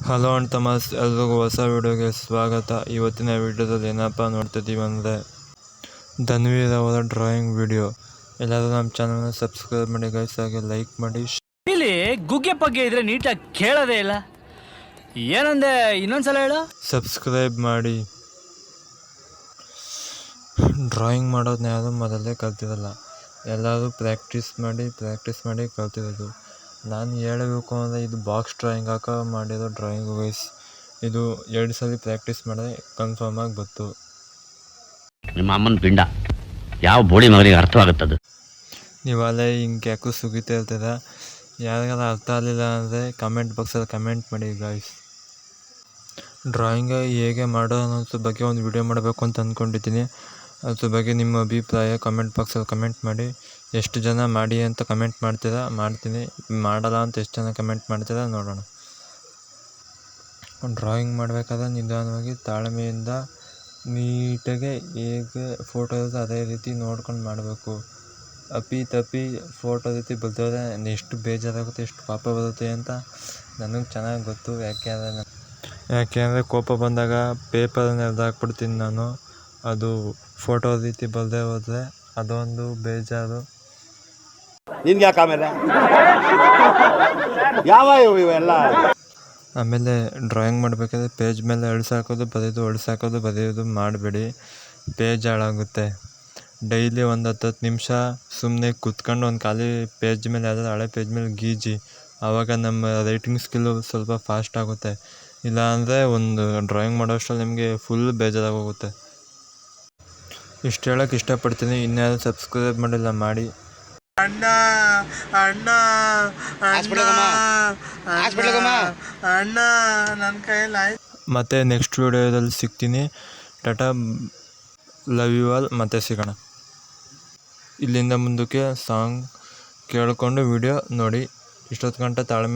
Hello and ತಮಾಸ್, ಎಲ್ರಿಗೂ ಹೊಸ ವಿಡಿಯೋಗೆ ಸ್ವಾಗತ. ಇವತ್ತಿನ ವಿಡಿಯೋದಲ್ಲಿ ಏನಪ್ಪ ನೋಡ್ತಿದ್ದೀವಿ ಅಂದರೆ ಧನ್ವೀರ್ ಅವರ ಡ್ರಾಯಿಂಗ್ ವಿಡಿಯೋ. ಎಲ್ಲರೂ ನಮ್ಮ ಚಾನಲ್ನ ಸಬ್ಸ್ಕ್ರೈಬ್ ಮಾಡಿ ಗೈಸ್, ಹಾಗೆ ಲೈಕ್ ಮಾಡಿ. ಇಲ್ಲಿ ಗುಗ್ಗೆ ಪಗ್ಗೆ ಇದ್ರೆ ನೀಟಾಗಿ ಕೇಳೋದೇ ಇಲ್ಲ. ಏನಂದೆ ಇನ್ನೊಂದ್ಸಲ ಹೇಳು. ಸಬ್ಸ್ಕ್ರೈಬ್ ಮಾಡಿ. ಡ್ರಾಯಿಂಗ್ ಮಾಡೋದನ್ನ ಯಾರು ಮೊದಲೇ ಕಲ್ತಿರಲ್ಲ, ಎಲ್ಲರೂ ಪ್ರಾಕ್ಟೀಸ್ ಮಾಡಿ ಕಲ್ತಿರೋದು. ನಾನು ಹೇಳಬೇಕು ಅಂದರೆ ಇದು ಬಾಕ್ಸ್ ಡ್ರಾಯಿಂಗ್ ಹಾಕೋ ಮಾಡಿರೋ ಡ್ರಾಯಿಂಗು ಗೈಸ್. ಇದು 2 ಸಲ ಪ್ರಾಕ್ಟೀಸ್ ಮಾಡಿದ್ರೆ ಕನ್ಫರ್ಮ್ ಆಗಿ ಬಂತು. ನಿಮ್ಮ ಅಮ್ಮನ ಪಿಂಡ ಯಾವ ಬೋಳಿ ಮಗನಿಗೆ ಅರ್ಥವಾಗುತ್ತದೆ. ನೀವು ಅಲ್ಲೇ ಹಿಂಗೆ ಯಾಕೂ ಸುಗಿತಾ ಇರ್ತೀರ. ಯಾರಿಗಾರ ಅರ್ಥ ಆಗಲಿಲ್ಲ ಅಂದರೆ ಕಮೆಂಟ್ ಬಾಕ್ಸಲ್ಲಿ ಕಮೆಂಟ್ ಮಾಡಿ ಗೈಸ್. ಡ್ರಾಯಿಂಗ್ ಹೇಗೆ ಮಾಡೋ ಅನ್ನೋದ್ರ ಬಗ್ಗೆ ಒಂದು ವಿಡಿಯೋ ಮಾಡಬೇಕು ಅಂತ ಅಂದ್ಕೊಂಡಿದ್ದೀನಿ. ಅದ್ರ ಬಗ್ಗೆ ನಿಮ್ಮ ಅಭಿಪ್ರಾಯ ಕಮೆಂಟ್ ಬಾಕ್ಸಲ್ಲಿ ಕಮೆಂಟ್ ಮಾಡಿ. ಎಷ್ಟು ಜನ ಮಾಡಿ ಅಂತ ಕಮೆಂಟ್ ಮಾಡ್ತೀರಾ, ಮಾಡ್ತೀನಿ. ಮಾಡಲ್ಲ ಅಂತ ಎಷ್ಟು ಜನ ಕಮೆಂಟ್ ಮಾಡ್ತೀರಾ ನೋಡೋಣ. ಡ್ರಾಯಿಂಗ್ ಮಾಡಬೇಕಾದ್ರೆ ನಿಧಾನವಾಗಿ ತಾಳ್ಮೆಯಿಂದ ನೀಟಾಗಿ ಹೇಗೆ ಫೋಟೋ ಇರುತ್ತೆ ಅದೇ ರೀತಿ ನೋಡ್ಕೊಂಡು ಮಾಡಬೇಕು. ಅಪ್ಪಿ ತಪ್ಪಿ ಫೋಟೋ ರೀತಿ ಬರ್ತದೆ, ಎಷ್ಟು ಬೇಜಾರಾಗುತ್ತೆ, ಎಷ್ಟು ಪಾಪ ಬರುತ್ತೆ ಅಂತ ನನಗೆ ಚೆನ್ನಾಗಿ ಗೊತ್ತು. ಯಾಕೆಂದರೆ ಕೋಪ ಬಂದಾಗ ಪೇಪರನ್ನ ಎಳ್ದಾಕ್ಬಿಡ್ತೀನಿ ನಾನು. ಅದು ಫೋಟೋ ರೀತಿ ಬರದೇ ಹೋದರೆ ಅದೊಂದು ಬೇಜಾರು. ನಿನ್ಗೆ ಯಾಕೆ ಯಾವ ಇವೆಲ್ಲ. ಆಮೇಲೆ ಡ್ರಾಯಿಂಗ್ ಮಾಡಬೇಕಾದ್ರೆ ಪೇಜ್ ಮೇಲೆ ಅಳಿಸಾಕೋದು ಬರೆಯೋದು ಮಾಡಬೇಡಿ, ಪೇಜ್ ಹಾಳಾಗುತ್ತೆ. ಡೈಲಿ ಒಂದು 10 ನಿಮಿಷ ಸುಮ್ಮನೆ ಕೂತ್ಕೊಂಡು ಒಂದು ಖಾಲಿ ಪೇಜ್ ಮೇಲೆ ಯಾವ್ದಾದ್ರು ಹಳೆ ಪೇಜ್ ಮೇಲೆ ಗೀಜಿ, ಆವಾಗ ನಮ್ಮ ರೈಟಿಂಗ್ ಸ್ಕಿಲ್ಲು ಸ್ವಲ್ಪ ಫಾಸ್ಟ್ ಆಗುತ್ತೆ. ಇಲ್ಲಾಂದರೆ ಒಂದು ಡ್ರಾಯಿಂಗ್ ಮಾಡೋ ಅಷ್ಟರಲ್ಲಿ ನಿಮಗೆ ಫುಲ್ ಬೇಜಾರಾಗೋಗುತ್ತೆ. ಇಷ್ಟು ಹೇಳೋಕ್ಕೆ ಇಷ್ಟಪಡ್ತೀನಿ. ಇನ್ಯಾರು ಸಬ್ಸ್ಕ್ರೈಬ್ ಮಾಡಿಲ್ಲ ಮಾಡಿ. ಅಣ್ಣ ನನ್ನ ಕೈಯಲ್ಲಿ ಆಯ್ತು. ಮತ್ತೆ ನೆಕ್ಸ್ಟ್ ವಿಡಿಯೋದಲ್ಲಿ ಸಿಗ್ತೀನಿ. Tata, love you all. ಮತ್ತೆ ಸಿಗೋಣ. ಇಲ್ಲಿಂದ ಮುಂದಕ್ಕೆ ಸಾಂಗ್ ಕೇಳಿಕೊಂಡು ವಿಡಿಯೋ ನೋಡಿ. ಇಷ್ಟೊತ್ತು ಗಂಟೆ ತಾಳ್ಮೆ